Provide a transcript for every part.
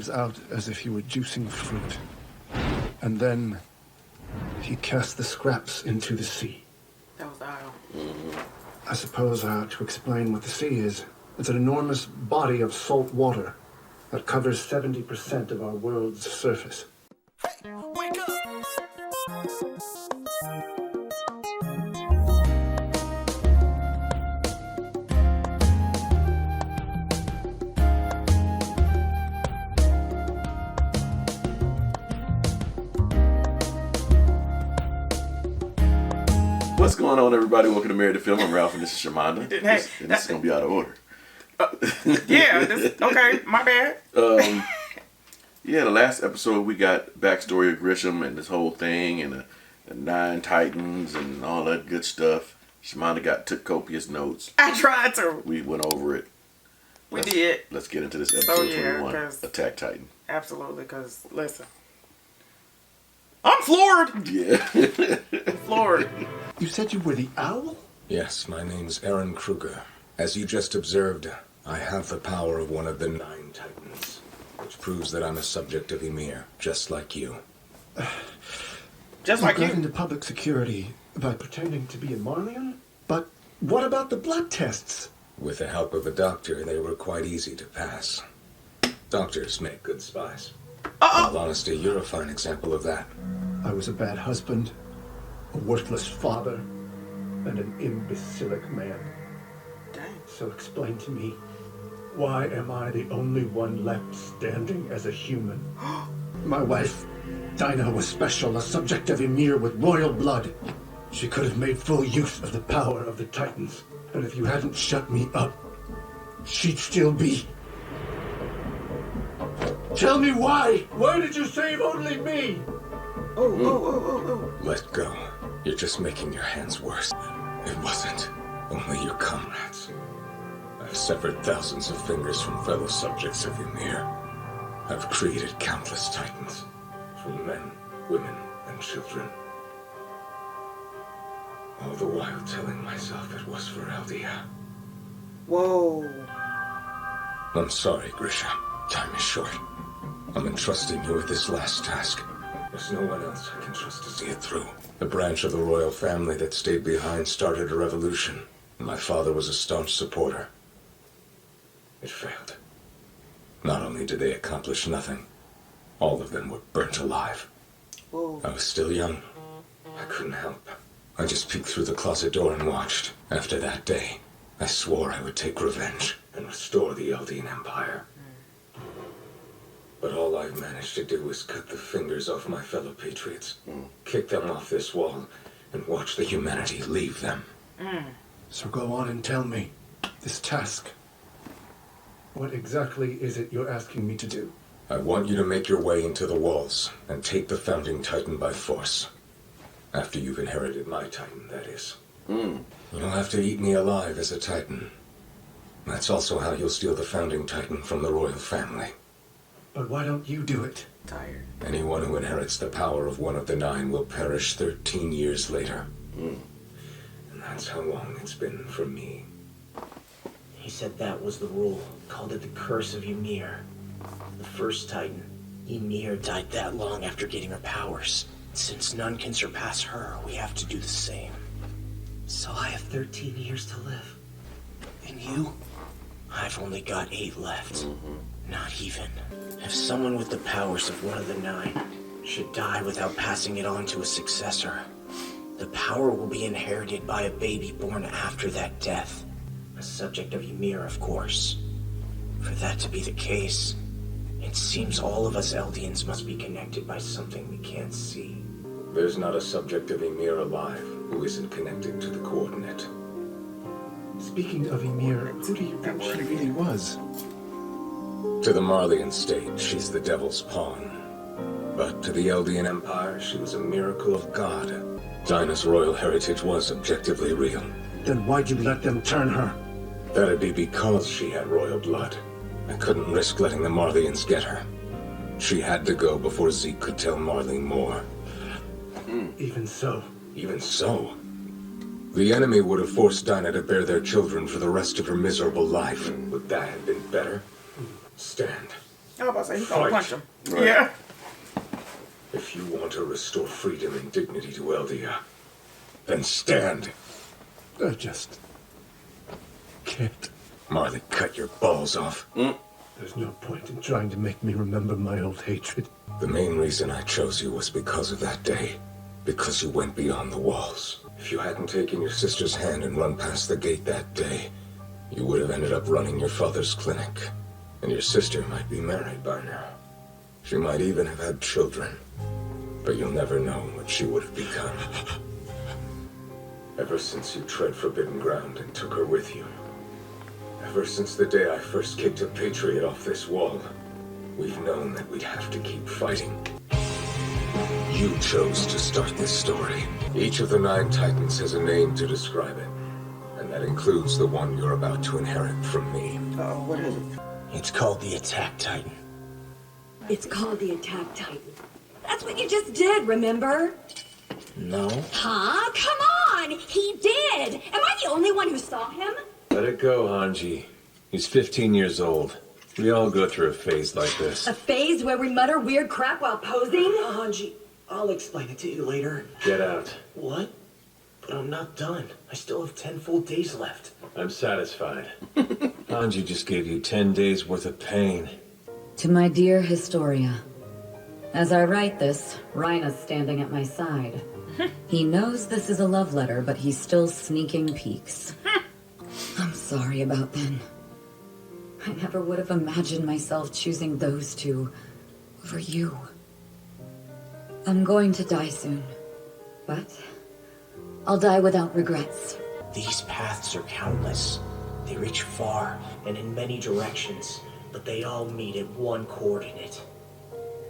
knives out as if he were juicing fruit. And then he cast the scraps into the sea. That was Isle. I suppose I ought to explain what the sea is. It's an enormous body of salt water that covers 70% of our world's surface. Hey, wake up! What's going on, everybody? Welcome to Married to Film. I'm Ralph, and this is Shamanda. Hey, And this is going to be out of order. Okay, my bad. Yeah, the last episode we got backstory of Grisham and this whole thing and the 9 Titans and all that good stuff. Shamanda took copious notes. I tried to. We went over it. We did. Let's get into this episode 21, 'cause- Attack Titan. Absolutely, because, listen. I'm floored! Yeah. I'm floored. You said you were the owl? Yes, my name's Eren Krueger. As you just observed, I have the power of one of the 9 Titans, which proves that I'm a subject of Ymir, just like you. Just You like got you. into public security by pretending to be a Marleyan? But what about the blood tests? With the help of a doctor, they were quite easy to pass. Doctors make good spies. In all honesty, you're a fine example of that. I was a bad husband, a worthless father, and an imbecilic man. Dang. So explain to me, why am I the only one left standing as a human? My wife, Dinah, was special, a subject of Ymir with royal blood. She could have made full use of the power of the Titans. And if you hadn't shut me up, she'd still be... Tell me why! Why did you save only me? Let go. You're just making your hands worse. It wasn't only your comrades. I've severed thousands of fingers from fellow subjects of Ymir. I've created countless Titans, from men, women, and children. All the while telling myself it was for Eldia. Whoa. I'm sorry, Grisha. Time is short. I'm entrusting you with this last task. There's no one else I can trust to see it through. The branch of the royal family that stayed behind started a revolution. My father was a staunch supporter. It failed. Not only did they accomplish nothing, all of them were burnt alive. Whoa. I was still young. I couldn't help. I just peeked through the closet door and watched. After that day, I swore I would take revenge and restore the Eldian Empire. But all I've managed to do is cut the fingers off my fellow patriots, kick them off this wall, and watch the humanity leave them. So go on and tell me, this task. What exactly is it you're asking me to do? I want you to make your way into the walls and take the founding Titan by force. After you've inherited my Titan, that is. You'll have to eat me alive as a Titan. That's also how you'll steal the founding Titan from the royal family. But why don't you do it? Tired. Anyone who inherits the power of one of the 9 will perish 13 years later. And that's how long it's been for me. He said that was the rule. Called it the curse of Ymir. The first Titan. Ymir died that long after getting her powers. Since none can surpass her, we have to do the same. So I have 13 years to live. And you? I've only got 8 left. Not even. If someone with the powers of one of the 9 should die without passing it on to a successor, the power will be inherited by a baby born after that death. A subject of Ymir, of course. For that to be the case, it seems all of us Eldians must be connected by something we can't see. There's not a subject of Ymir alive who isn't connected to the coordinate. Speaking of Ymir, who do you think she really was? To the Marleyan state, she's the devil's pawn. But to the Eldian Empire, she was a miracle of God. Dinah's royal heritage was objectively real. Then why'd you let them turn her? That'd be because she had royal blood. I couldn't risk letting the Marleyans get her. She had to go before Zeke could tell Marley more. Even so. Even so, the enemy would have forced Dinah to bear their children for the rest of her miserable life. Would that have been better? Stand. I was about to say, he's gonna Fight. punch him. Right. Yeah. If you want to restore freedom and dignity to Eldia, then stand. I just can't. Marley, cut your balls off. There's no point in trying to make me remember my old hatred. The main reason I chose you was because of that day. Because you went beyond the walls. If you hadn't taken your sister's hand and run past the gate that day, you would have ended up running your father's clinic. And your sister might be married by now. She might even have had children. But you'll never know what she would have become. Ever since you tread forbidden ground and took her with you. Ever since the day I first kicked a patriot off this wall, we've known that we'd have to keep fighting. You chose to start this story. Each of the 9 Titans has a name to describe it. And that includes the one you're about to inherit from me. Uh-oh, what is it? It's called the Attack Titan. It's called the Attack Titan. That's what you just did, remember? No? Huh? Come on! He did! Am I the only one who saw him? Let it go, Hanji. He's 15 years old. We all go through a phase like this. A phase where we mutter weird crap while posing? Hanji, I'll explain it to you later. Get out. What? But I'm not done. I still have 10 full days left. I'm satisfied. Hanji just gave you 10 days worth of pain. To my dear Historia. As I write this, Rhina's standing at my side. He knows this is a love letter, but he's still sneaking peeks. I'm sorry about then. I never would have imagined myself choosing those two over you. I'm going to die soon, but I'll die without regrets. These paths are countless. They reach far and in many directions, but they all meet at one coordinate.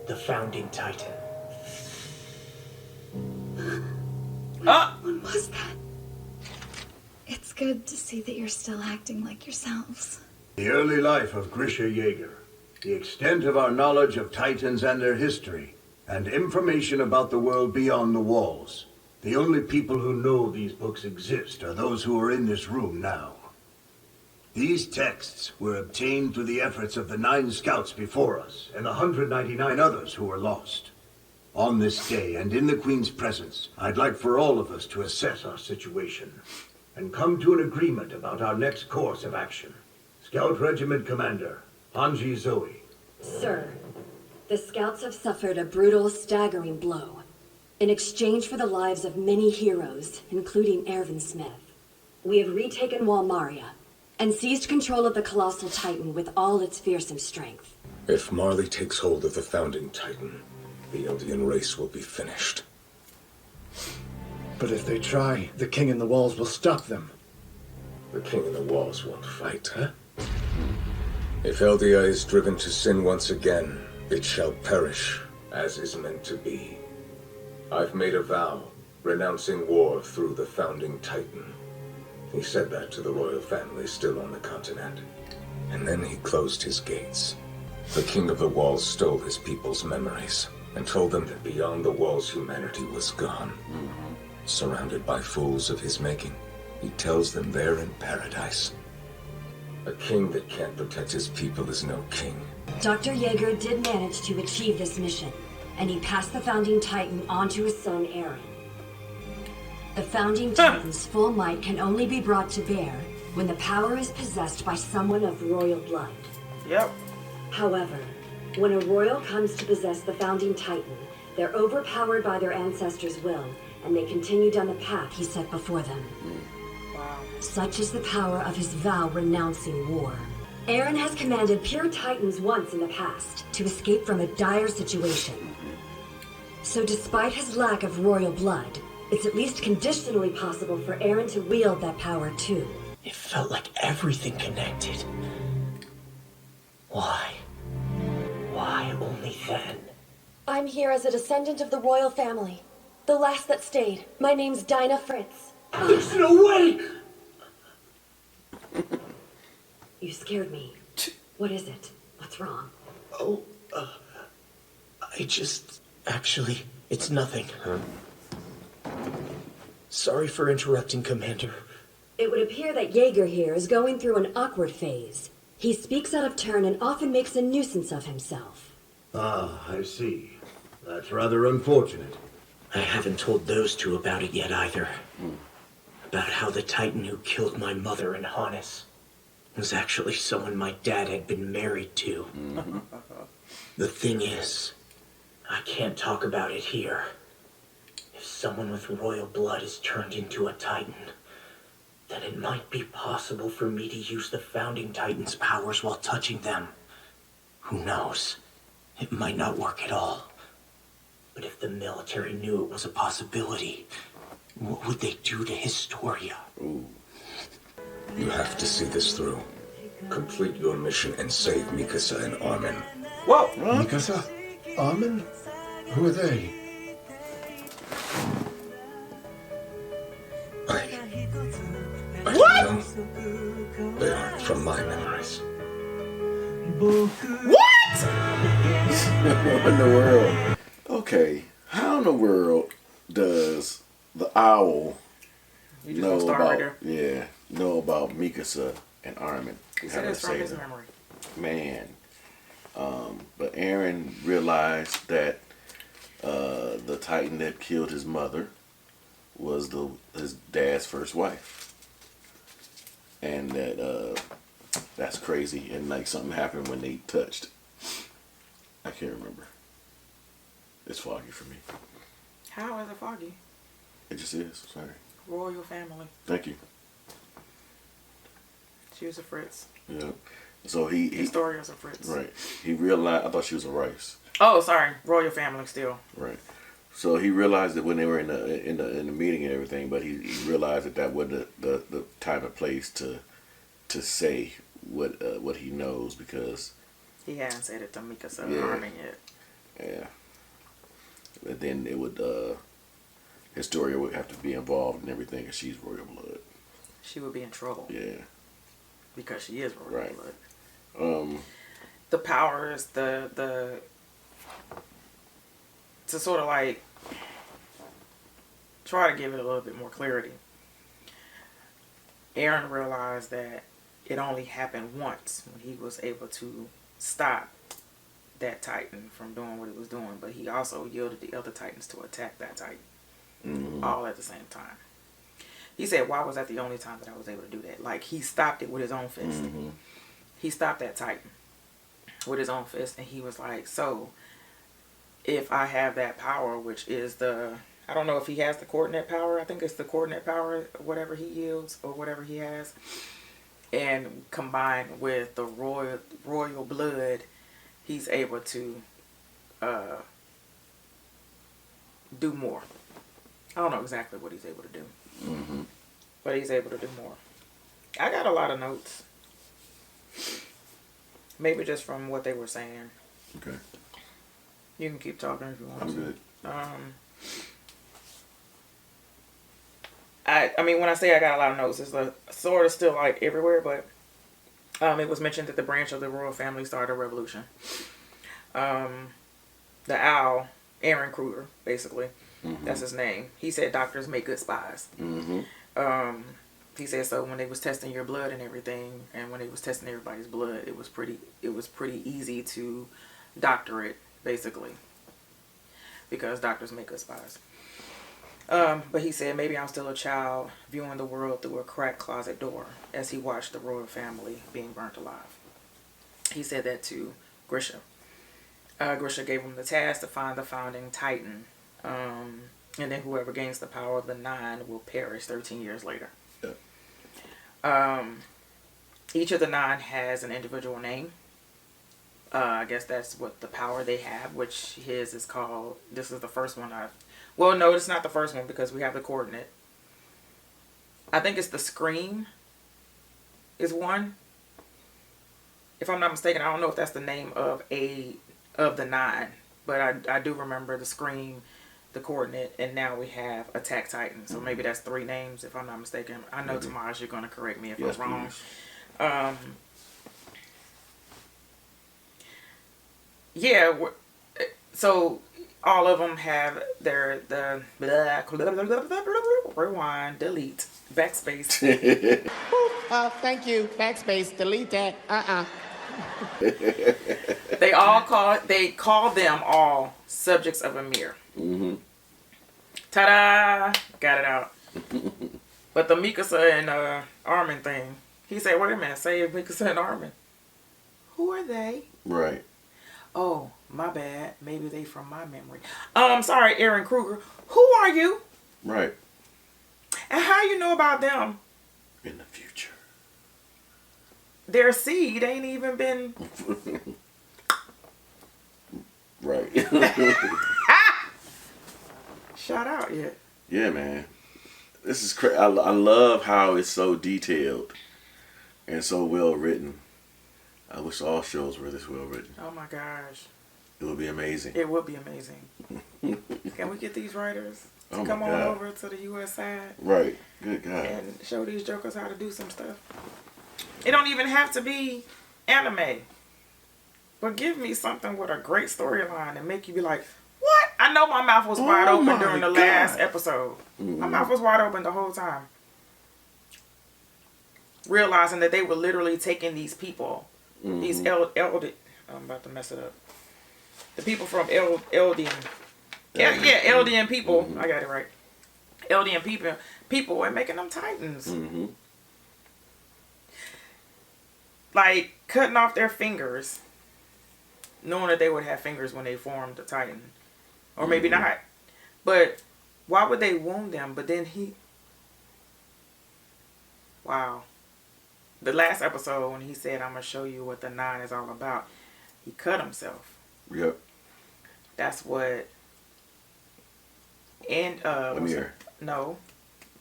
The Founding Titan. When was that? It's good to see that you're still acting like yourselves. The early life of Grisha Ygritte, the extent of our knowledge of Titans and their history, and information about the world beyond the walls. The only people who know these books exist are those who are in this room now. These texts were obtained through the efforts of the 9 scouts before us and the 199 others who were lost. On this day and in the Queen's presence, I'd like for all of us to assess our situation and come to an agreement about our next course of action. Scout Regiment Commander, Hanji Zoe. Sir, the Scouts have suffered a brutal, staggering blow. In exchange for the lives of many heroes, including Erwin Smith, we have retaken Walmaria and seized control of the Colossal Titan with all its fearsome strength. If Marley takes hold of the Founding Titan, the Eldian race will be finished. But if they try, the King in the Walls will stop them. The King in the Walls won't fight, huh? If Eldia is driven to sin once again, it shall perish, as is meant to be. I've made a vow, renouncing war through the Founding Titan. He said that to the royal family still on the continent. And then he closed his gates. The King of the Walls stole his people's memories, and told them that beyond the walls humanity was gone. Surrounded by fools of his making, he tells them they're in paradise. A king that can't protect his people is no king. Dr. Yeager did manage to achieve this mission, and he passed the Founding Titan on to his son, Eren. The Founding Titan's full might can only be brought to bear when the power is possessed by someone of royal blood. Yep. However, when a royal comes to possess the Founding Titan, they're overpowered by their ancestors' will, and they continue down the path he set before them. Wow. Such is the power of his vow renouncing war. Eren has commanded pure Titans once in the past to escape from a dire situation. So despite his lack of royal blood, it's at least conditionally possible for Eren to wield that power too. It felt like everything connected. Why? Why only then? I'm here as a descendant of the royal family. The last that stayed. My name's Dinah Fritz. There's no way! You scared me. What is it? What's wrong? Oh, Actually, it's nothing. Huh? Sorry for interrupting, Commander. It would appear that Yeager here is going through an awkward phase. He speaks out of turn and often makes a nuisance of himself. Ah, I see. That's rather unfortunate. I haven't told those two about it yet either. About how the Titan who killed my mother and Hannes was actually someone my dad had been married to. The thing is, I can't talk about it here. If someone with royal blood is turned into a Titan, then it might be possible for me to use the founding Titan's powers while touching them. Who knows? It might not work at all. But if the military knew it was a possibility, what would they do to Historia? Ooh. You have to see this through. Complete your mission and save Mikasa and Armin. Whoa! Mikasa? Armin? Who are they? I What? don't know. They aren't from my memories. What? What in the world? Okay, how in the world does the owl You just know gonna start about right there. know about Mikasa and Armin? He said it's from his memory. Man. But Eren realized that the Titan that killed his mother was his dad's first wife, and that that's crazy. And like something happened when they touched. I can't remember. It's foggy for me. How is it foggy? It just is. Sorry. Royal family. Thank you. She was a Fritz. Yeah. So he Historia's a Fritz. right. He realized. I thought she was a Rice. Oh, sorry. Royal family still. Right. So he realized that when they were in the meeting and everything, but he realized that wasn't the time and place to say what he knows, because He hadn't said it to Mikasa Yeah. Armin yet. yeah. But then it would Historia would have to be involved in everything, because she's royal blood. She would be in trouble Yeah. because she is royal Right. blood. The powers, the to sort of like try to give it a little bit more clarity. Eren realized that it only happened once when he was able to stop that Titan from doing what it was doing, but he also yielded the other Titans to attack that Titan all at the same time. He said, why was that the only time that I was able to do that? Like, he stopped it with his own fist. He stopped that Titan with his own fist, and he was like, so if I have that power, which is I don't know if he has the coordinate power. I think it's the coordinate power, whatever he yields or whatever he has. And combined with the royal blood, he's able to do more. I don't know exactly what he's able to do. But he's able to do more. I got a lot of notes. Maybe just from what they were saying. Okay. You can keep talking if you want I'm to. good. I mean, when I say I got a lot of notes, it's sort of still like everywhere, but it was mentioned that the branch of the royal family started a revolution. The owl, Eren Krueger, basically, that's his name. He said doctors make good spies. He said so when they was testing your blood and everything, and when they was testing everybody's blood, it was pretty easy to doctor it, basically, because doctors make good spies. But he said, maybe I'm still a child viewing the world through a cracked closet door as he watched the royal family being burnt alive. He said that to Grisha. Grisha gave him the task to find the founding Titan. And then whoever gains the power of the 9 will perish 13 years later. Each of the 9 has an individual name. I guess that's what the power they have, which his is called, this is the first one well, no, it's not the first one because we have the coordinate. I think it's the Scream is one. If I'm not mistaken, I don't know if that's the name of the 9, but I do remember the Scream, the coordinate, and now we have Attack Titan. So maybe that's 3 names if I'm not mistaken. I know, Tamaj, you're going to correct me if I'm wrong. Yeah, so all of them have rewind, delete, backspace. Thank you. Backspace. Delete that. They call them all subjects of Ymir. Mm-hmm. Ta-da! Got it out. But the Mikasa and Armin thing, he said, wait a minute, say Mikasa and Armin. Who are they? Right. Oh, my bad. Maybe they from my memory. Sorry, Eren Krueger. Who are you? Right. And how you know about them? In the future. Their seed ain't even been... Right. Shout out yet. Yeah, man. This is crazy. I love how it's so detailed and so well written. I wish all shows were this well written. Oh my gosh. It would be amazing. It would be amazing. Can we get these writers to come on over to the US side? Right. Good God. And show these jokers how to do some stuff. It don't even have to be anime. But give me something with a great storyline and make you be like, what? I know my mouth was wide open during the last episode. My mouth was wide open the whole time. Realizing that they were literally taking these people, these I'm about to mess it up. The people from Eldian. Eldian people. I got it right. Eldian people and making them Titans. Like cutting off their fingers, knowing that they would have fingers when they formed the Titan. Or maybe not. But why would they wound them? But then wow. The last episode when he said, I'm going to show you what the 9 is all about. He cut himself. Yep. That's what... And, Ymir. No.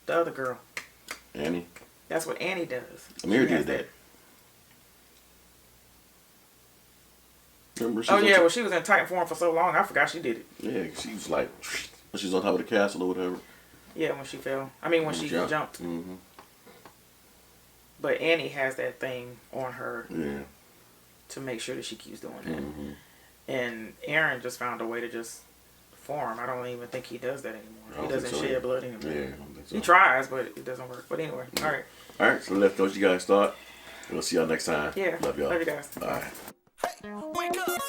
The other girl. Annie. That's what Annie does. Ymir did that. Remember, well, she was in Titan form for so long, I forgot she did it. Yeah, she was like, when she was on top of the castle or whatever. Yeah, when she fell. I mean, when she jumped. But Annie has that thing on her to make sure that she keeps doing that. And Eren just found a way to just form. I don't even think he does that anymore. He doesn't shed blood anymore. Yeah, I don't think so. He tries, but it doesn't work. But anyway, all right. All right, so let's know what you guys thought. We'll see y'all next time. Yeah. Love y'all. Love you guys. Bye. Hey, wake up!